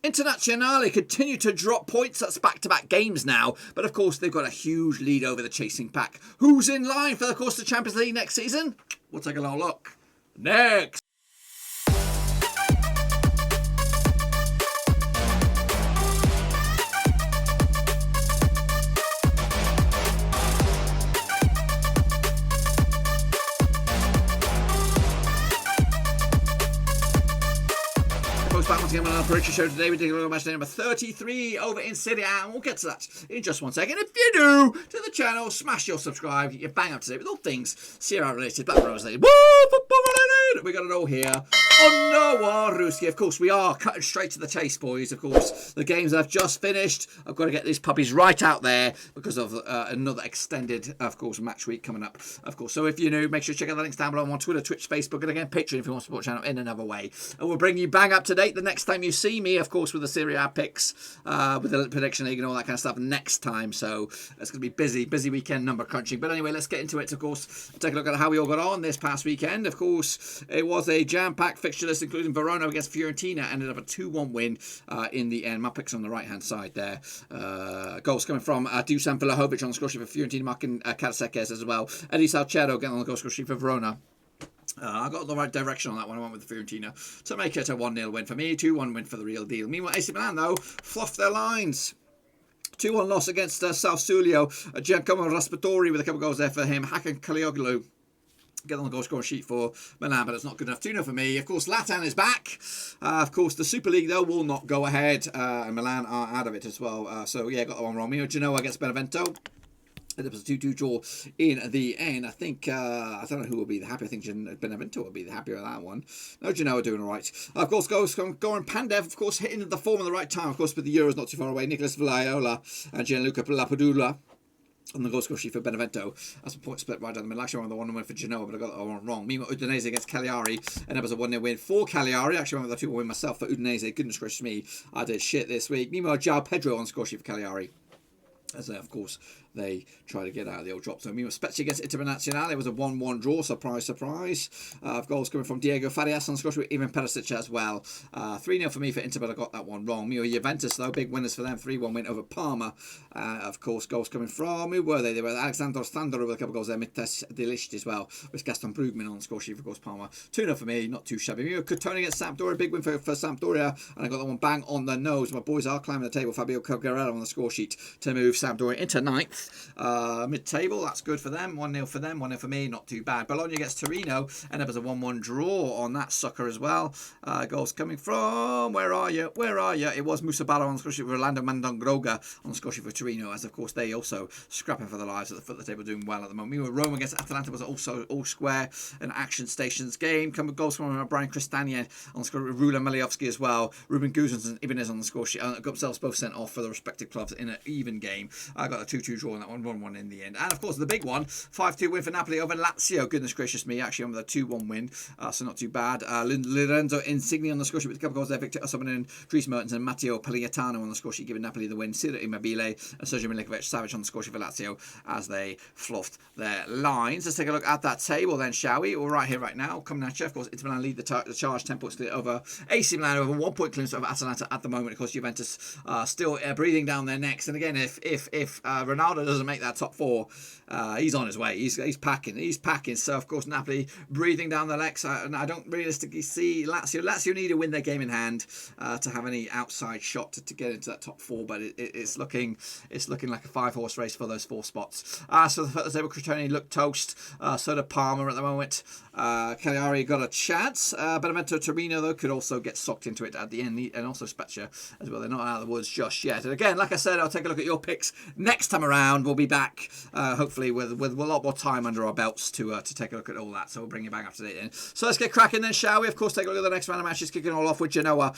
Internazionale continue to drop points. That's back-to-back games now. But, of course, they've got a huge lead over the chasing pack. Who's in line for, of course, the Champions League next season? We'll take a little look. Next. Once again, on our prediction show today, we're taking a look at matchday number 33 over in Serie A, and we'll get to that in just 1 second. If you're new to the channel, smash your subscribe, get your bang up to date with all things Serie A related, Black Rose related, woo, football related. We got it all here on No Ruski. Of course, we are cutting straight to the chase, boys. Of course, the games I've just finished, I've got to get these puppies right out there because of another extended, of course, match week coming up. Of course, so if you're new, make sure to check out the links down below on Twitter, Twitch, Facebook, and again, Patreon if you want to support the channel in another way. And we'll bring you bang up to date the next time you see me, of course, with the Serie A picks, with the prediction league and all that kind of stuff next time. So it's going to be busy weekend number crunching. But anyway, let's get into it. Of course, take a look at how we all got on this past weekend. Of course, it was a jam-packed fixture list, including Verona against Fiorentina. Ended up a 2-1 win in the end. My picks on the right-hand side there. Goals coming from Dusan Vlahovic on the score sheet for Fiorentina, marking Karasekes as well. Eddie Salcedo getting on the goal score sheet for Verona. I got the right direction on that one. I went with the Fiorentina to make it a 1-0 win for me. 2-1 win for the real deal. Meanwhile, AC Milan, though, fluffed their lines. 2-1 loss against Sassuolo. Giacomo Raspadori with a couple of goals there for him. Hakan Kalioglu get on the goal scoring sheet for Milan, but it's not good enough. 2-0 for me. Of course, Latan is back. Of course, the Super League, though, will not go ahead. And Milan are out of it as well. So, yeah, got that one wrong. Genoa against Benevento. It was a 2-2 draw in the end. I think, I don't know who will be the happy. I think Benevento will be the happier with that one. No, Genoa doing all right. Of course, Goran Pandev, of course, hitting the form at the right time. Of course, with the Euros not too far away. Nicolas Villaiola and Gianluca Lapadula on the goal score sheet for Benevento. That's a point split right down the middle. Actually, I won the 1-1 win for Genoa, but I got that one wrong. Meanwhile, Udinese against Cagliari, and that was a 1-0 win for Cagliari. Actually, I went with a 2-1 win myself for Udinese. Goodness gracious me, I did shit this week. Meanwhile, João Pedro on the score sheet for Cagliari, as of course they try to get out of the old drop zone. Meanwhile, Spezia against Internazionale, it was a 1-1 draw. Surprise, surprise. Goals coming from Diego Farias on the score with Ivan Perisic as well. 3-0 for me for Inter, but I got that one wrong. Meanwhile, Juventus, though, big winners for them. 3-1 win over Parma. Of course, goals coming from, who were they? They were Alexander Standard with a couple of goals there. Mites Delicht as well, with Gaston Brugman on the score sheet for, of course, Parma. 2-0 for me, not too shabby. Meanwhile, Crotone against Sampdoria, big win for Sampdoria, and I got that one bang on the nose. My boys are climbing the table. Fabio Cogarello on the score sheet to move Sampdoria into 9th. Mid-table, that's good for them. 1-0 for them, 1-0 for me, not too bad. Bologna against Torino, and it was a 1-1 draw on that sucker as well. Goals coming from, where are you? It was Musa Barro on the score sheet for Orlando Mandongroga on the score sheet for Torino, as of course they also scrapping for their lives at the foot of the table, doing well at the moment. Meanwhile, Roma against Atalanta was also all square, an action stations game. Goals from Brian Cristanian on the score with Rula Maliovsky as well. Ruben Guzans and Ibanez on the score sheet. Got themselves both sent off for the respective clubs in an even game. I got a 2-2 draw on that one, 1-1 in the end. And of course, the big one, 5-2 win for Napoli over Lazio. Goodness gracious me, actually on with a 2-1 win, so not too bad. Lorenzo Insigne on the score sheet with a couple of goals there. Victor Osimhen, Dries Mertens, and Matteo Pellegrino on the score sheet, giving Napoli the win. Ciro Immobile and Sergio Milinkovic-Savic on the score sheet for Lazio as they fluffed their lines. Let's take a look at that table then, shall we? All right, here right now, coming at you. Of course, Inter Milan lead the charge, 10 points clear over AC Milan, over 1 point clearance over Atalanta at the moment. Of course, Juventus still breathing down their necks. And again, if Ronaldo doesn't make that top 4, he's on his way. He's packing. So of course Napoli breathing down their legs. And I don't realistically see Lazio. Lazio need to win their game in hand to have any outside shot to get into that top 4. But it's looking like a 5-horse race for those 4 spots. So the table, Crotone look toast. So did Parma at the moment. Cagliari got a chance. Benevento, Torino though could also get sucked into it at the end, and also Spezia as well. They're not out of the woods just yet. And again, like I said, I'll take a look at your picks next time around. We'll be back hopefully with a lot more time under our belts to take a look at all that. So we'll bring you back up to date then. So let's get cracking then, shall we? Of course, take a look at the next round of matches, kicking all off with Genoa.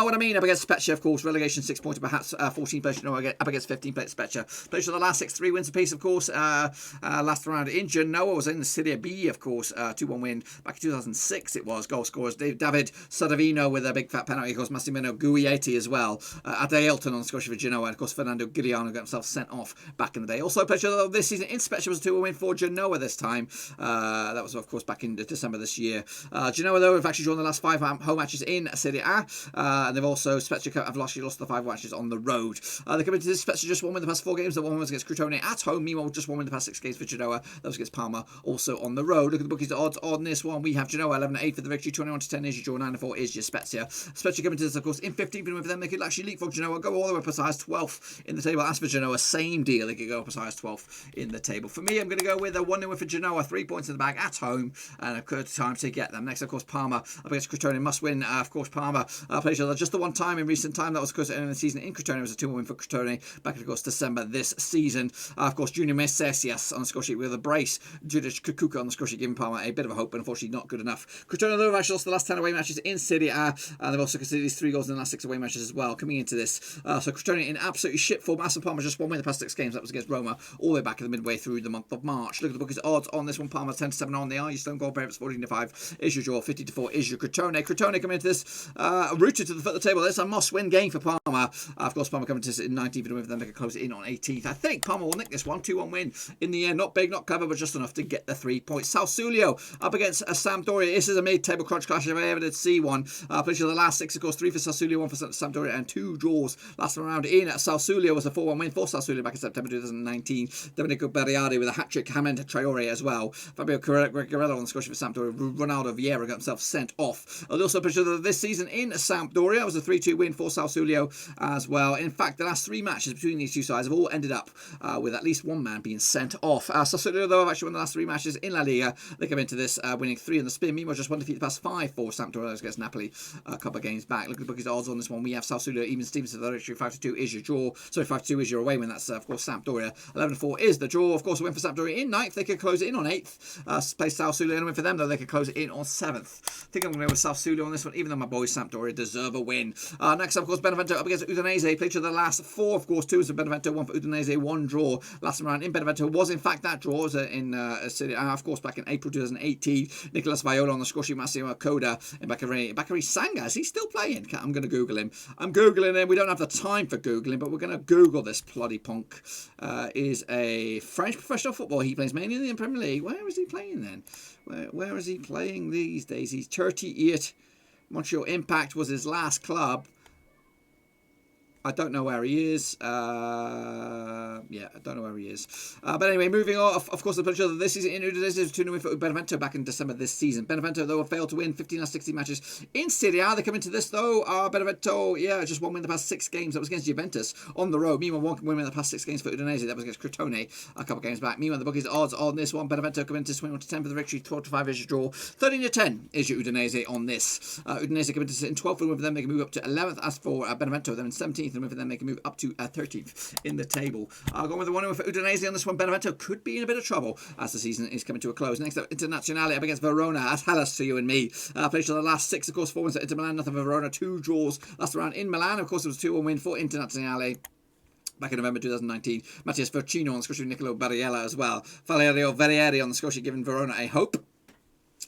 What I mean, up against Spezia, of course, relegation 6 points, perhaps 14 players Genoa up against 15 players Spezia. Players for the last 6, 3 wins apiece, of course. Last round in Genoa was in the Serie B, of course, 2-1 win back in 2006. It was goal scorers David Sadavino with a big fat penalty, of course, Massimiliano Guglietti as well. Adeilton on the score for Genoa, and of course Fernando Giuliano got himself sent off back in the day. Also, pleasure this season in Spezia was a 2-1 win for Genoa this time. That was, of course, back in December this year. Genoa, though, have actually drawn the last 5 home matches in Serie A, and they've also, Spezia have lost the 5 matches on the road. They come into this, Spezia just won in the past 4 games. The one was against Crotone at home. Meanwhile, just won in the past 6 games for Genoa. That was against Parma, also on the road. Look at the bookies, the odds on this one. We have Genoa 11-8 for the victory, 21-10 is your draw, 9-4 is your Spezia. Spezia coming to this, of course, in 15th win for them. They could actually leapfrog Genoa, go all the way up as high as 12th in the table. As for Genoa, same deal. They could go up as high as 12th in the table. For me, I'm going to go with a 1-0 win for Genoa, 3 points in the bag at home, and a good time to get them. Next, of course, Parma up against Crotone, must win. Of course, Parma played each other just the one time in recent time. That was, of course, in the season in Crotone. It was a 2-1 win for Crotone back in, of course, December this season. Of course, Junior Messias on the score sheet with a brace. Judic Kukuka on the score sheet, giving Parma a bit of a hope, but unfortunately not good enough. Crotone, though, have actually lost the last 10 away matches in Serie A, and they've also conceded these 3 goals in the last 6 away matches as well, coming into this. So Crotone in absolutely shit form. As for Parma, just 1 win in the past 6 games. That was against Roma, all the way back in the midway through the month of March. Look at the bookies odds on this one. Parma 10-7 on. They are your stone goal favorites, 14-5 is your draw, 50-4 is your Crotone. Crotone coming into this, rooted to the foot of the table. It's a must-win game for Parma. Of course, Parma coming to this in 19th win for them. They can close it in on 18th. I think Parma will nick this one, 2-1 win in the end. Not big, not clever, but just enough to get the 3 points. Sassuolo up against Sampdoria. This is a mid-table crunch clash if I ever did see one. Played the last 6, of course, 3 for Sassuolo, 1 for Sampdoria, and 2 draws last time around in Sassuolo. Was a 4-1 win for Sassuolo back in September 2019. Domenico Berriardi with a hat-trick, Hamed Traore as well. Fabio Guerrero on the score sheet for Sampdoria. Ronaldo Vieira got himself sent off. Also played this season in Sampdoria. It was a 3-2 win for Sassuolo as well. In fact, the last 3 matches between these two sides have all ended up with at least one man being sent off. Sassuolo, though, have actually won the last 3 matches in La Liga. They come into this winning 3 in the spin. Meanwhile, just 1 defeat the past 5 for Sampdoria against Napoli a couple of games back. Look at the bookies odds on this one. We have Sassuolo, even Stevens to the victory, 5-2 is your draw. Sorry, 5-2 is your away win. That's, of course, Sampdoria. 11-4 is the draw. Of course, a win for Sampdoria in 9th. They could close it in on 8th. Play Sassuolo and a win for them, though. They could close it in on 7th. I think I'm going to go with Sassuolo on this one, even though my boys Sampdoria deserve a win. Next up, of course, Benevento up against Udinese. Played to the last 4, of course. 2 is for Benevento, 1 for Udinese, 1 draw. Last time around in Benevento was, in fact, that draw was in Serie A, of course, back in April 2018. Nicolas Viola on the score sheet, Massimo Coda, and Bakary Sanga. Is he still playing? I'm going to Google him. I'm Googling him. We don't have the time for Googling, but we're going to Google this bloody punk. Is a French professional football. He plays mainly in the Premier League. Where is he playing then? Where is he playing these days? He's 38. Montreal Impact was his last club. I don't know where he is. Yeah, I don't know where he is. But anyway, moving on. Of course, the pleasure that this season in Udinese is 2-0 win for Benevento back in December this season. Benevento, though, have failed to win 15 out of 16 matches in Serie A. They come into this, though. Benevento, yeah, just 1 win in the past 6 games. That was against Juventus on the road. Meanwhile, 1 win in the past 6 games for Udinese. That was against Crotone a couple of games back. Meanwhile, the bookies odds on this one. Benevento come into 21-10 for the victory. 12-5 is your draw. 13-10 is your Udinese on this. Udinese come into in 12th win for them. They can move up to 11th. As for Benevento, they're in 17th win for them. They can move up to 13th in the table. Going with the 1-0 for Udinese on this one. Benevento could be in a bit of trouble as the season is coming to a close. Next up, Internazionale up against Verona. As Hellas to you and me. Played to the last 6, of course, 4 wins at Inter Milan, nothing for Verona. 2 draws last round in Milan. Of course, it was a 2-1 win for Internazionale back in November 2019. Mattias Vercino on the score sheet, Nicolo Barriella as well. Valerio Verrieri on the score sheet, giving Verona a hope.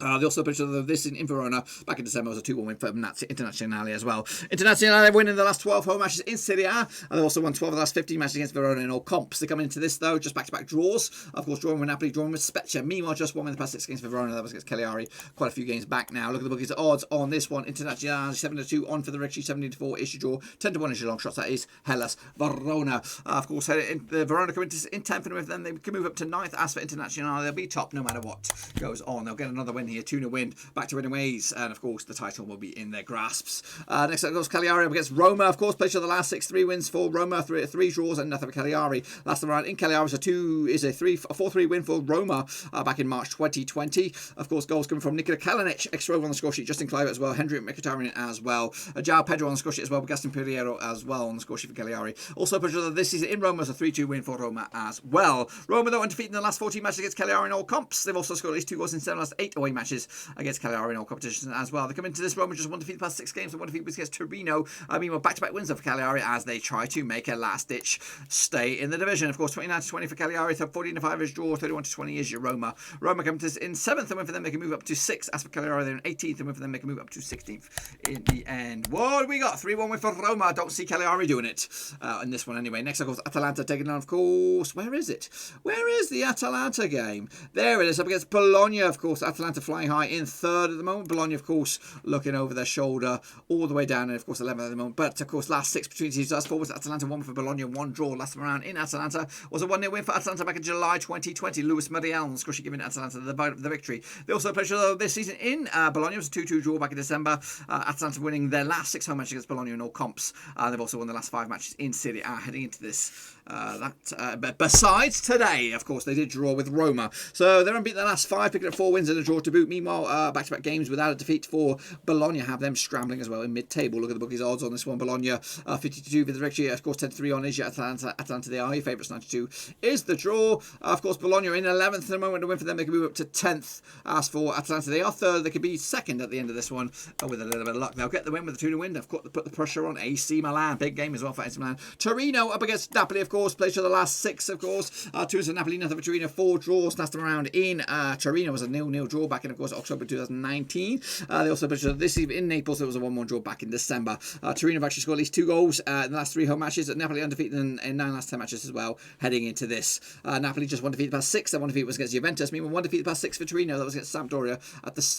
They also played this in Verona back in December. Was a 2-1 win for Internazionale as well. Internazionale winning the last 12 home matches in Serie A, and they've also won 12 of the last 15 matches against Verona in all comps. They come into this, though, just back-to-back draws. Of course, drawing with Napoli, drawing with Spezia. Meanwhile, just 1 win in the past 6 games for Verona. That was against Cagliari quite a few games back now. Look at the bookies odds on this one. Internazionale 7-2 on for the victory, 17-4 is your draw, 10-1 is your long shots. That is Hellas Verona. Of course, the Verona come into in 10th, and with them they can move up to 9th. As for Internazionale, they'll be top no matter what goes on. They'll get another win here, 2-0 win. Back to winning ways, and of course the title will be in their grasps. Next up goes Cagliari up against Roma. Of course, played to the last 6, 3 wins for Roma, 3 draws and nothing for Cagliari. Last time around in Cagliari was a 4-3 win for Roma back in March 2020. Of course, goals coming from Nikola Kalinic, ex-Rover on the score sheet, Justin Clive as well, Hendrik Mkhitaryan as well, João Pedro on the score sheet as well, Gaston Pereiro as well on the score sheet for Cagliari. Also, this season in Roma was a 3-2 win for Roma as well. Roma, though, undefeated in the last 14 matches against Cagliari in all comps. They've also scored at least 2 goals in 7 last 8 away matches against Cagliari in all competitions as well. They come into this Roma just one defeat the past 6 games and one defeat against Torino. Meanwhile, back-to-back wins for Cagliari as they try to make a last-ditch stay in the division. Of course, 29-20 for Cagliari, 14-5 is draw, 31-20 is your Roma. Roma come to this in 7th, and win for them, they can move up to 6th. As for Cagliari, they're in 18th, and win for them, they can move up to 16th in the end. What do we got? 3-1 win for Roma. I don't see Cagliari doing it in this one anyway. Next, of course, Atalanta taking on, of course, where is it? Where is the Atalanta game? There it is, up against Bologna, of course. Atalanta flying high in 3rd at the moment. Bologna, of course, looking over their shoulder all the way down, and of course 11th at the moment. But of course, last 6 between these last 4 was Atalanta, 1 for Bologna, 1 draw. Last time around in Atalanta was a 1-0 win for Atalanta back in July 2020. Luis Mariel, of course, giving Atalanta the victory. They also played this season in Bologna. It was a 2-2 draw back in December. Atalanta winning their last 6 home matches against Bologna in all comps. They've also won the last 5 matches in Serie A heading into this. But besides today, of course, they did draw with Roma. So they're unbeaten the last 5, picking up 4 wins and a draw to boot. Meanwhile, back-to-back games without a defeat for Bologna have them scrambling as well in mid-table. Look at the bookies' odds on this one. Bologna 52 for the victory. Of course, 10-3 on is your Atalanta. Atalanta, they are your favourites. 92 is the draw. Of course, Bologna in 11th at the moment. To win for them, they can move up to 10th. As for Atalanta, they are 3rd. They could be 2nd at the end of this one with a little bit of luck. They'll get the win with the 2-0 win. They've got to put the pressure on AC Milan. Big game as well for AC Milan. Torino up against Napoli, of course. Played for the last 6, of course. 2 for Napoli, nothing for Torino. 4 draws last time around in Torino was a 0-0 draw back in, of course, October 2019. They also played this season in Naples. It was a 1-1 draw back in December. Torino have actually scored at least 2 goals in the last 3 home matches. Napoli undefeated in 9 last 10 matches as well, heading into this. Napoli just 1 defeat the past 6. That 1 defeat was against Juventus. Meanwhile, 1 defeat the past 6 for Torino. That was against Sampdoria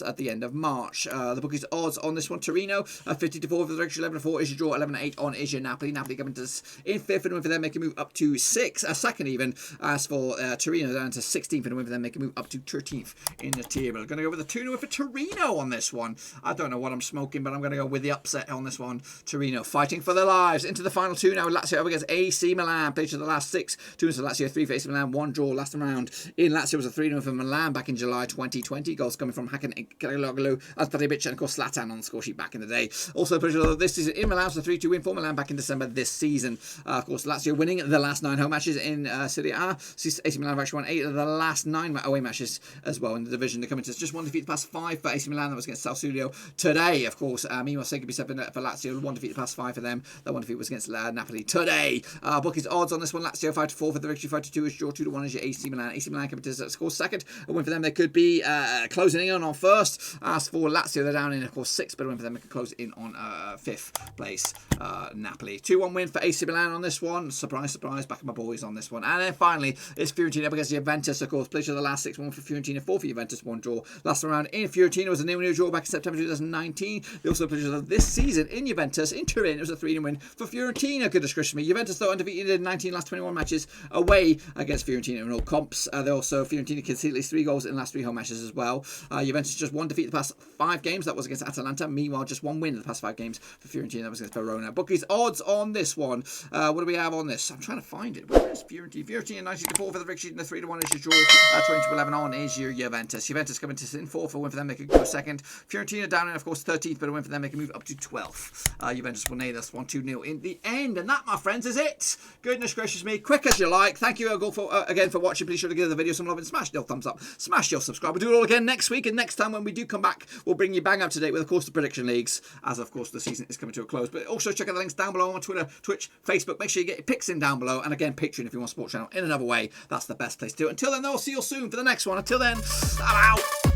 at the end of March. The bookies' odds on this one: Torino 50-4 for the direction, 11-4 is your draw, 11-8 on is your Napoli. Napoli coming to this in 5th, and win for them, make a move up to 6th, a 2nd even. As for Torino, down to 16th, and win for them, make a move up to 13th in the table. Going to go with a 2-0 for Torino on this one. I don't know what I'm smoking, but I'm going to go with the upset on this one. Torino fighting for their lives into the final 2 now. Lazio up against AC Milan. Played to the last 6. 2 for Lazio, 3 for AC Milan, 1 draw last time round. In Lazio was a 3-0 for Milan back in July 2020. Goals coming from Hakan Çalhanoğlu, Azparibic, and of course Zlatan on the score sheet back in the day. Also this season in Milan was a 3-2 win for Milan back in December this season. Of course, Lazio winning the last 9 home matches in Serie A. AC Milan have actually won 8 of the last 9 away matches as well in the division. They're coming to just 1 defeat the past 5 for AC Milan. That was against Sassuolo today, of course. Meanwhile, Sega be 7 for Lazio. 1 defeat the past 5 for them. That 1 defeat was against Napoli today. Bookies' odds on this one: Lazio 5-4 for the victory, 5-2 is draw, 2-1 is your AC Milan. AC Milan coming to score 2nd. A win for them, they could be closing in on 1st. As for Lazio, they're down in, of course, 6th, but a win for them, they could close in on 5th place. Napoli 2-1 win for AC Milan on this one. Surprise, surprise, back of my boys on this one. And then finally, it's Fiorentina up against Juventus, of course. Played for the last 6, 1 for Fiorentina, 4 for Juventus, 1 draw. Last round in Fiorentina was a 0-0 draw back in September 2019. They also played this season in Juventus, in Turin. It was a 3-0 win for Fiorentina. Goodness gracious me. Juventus, though, undefeated in 19 last 21 matches away against Fiorentina in all comps. They also, Fiorentina conceded at least 3 goals in the last 3 home matches as well. Juventus just 1 defeat the past 5 games. That was against Atalanta. Meanwhile, just 1 win in the past 5 games for Fiorentina. That was against Verona. Bookies' odds on this one. What do we have on this? I'm trying to find it. Where is Fiorentina? Fiorentina 90-4 for the victory, and the 3-1 is your draw. 20-11 on is your Juventus. Juventus coming to sit in 4th for a win for them. They could go 2nd. Fiorentina down in, of course, 13th, but a win for them. They can move up to 12th. Juventus will nail this 1-2-0 in the end. And that, my friends, is it. Goodness gracious me. Quick as you like. Thank you again for watching. Please sure to give the video some love and smash your thumbs up. Smash your subscribe. We'll do it all again next week. And next time when we do come back, we'll bring you bang up to date with, of course, the prediction leagues, as, of course, the season is coming to a close. But also check out the links down below on Twitter, Twitch, Facebook. Make sure you get your picks in down below. And again, Patreon if you want a sports channel in another way. That's the best place to do it. Until then, though, I'll see you soon for the next one. Until then, I'm out.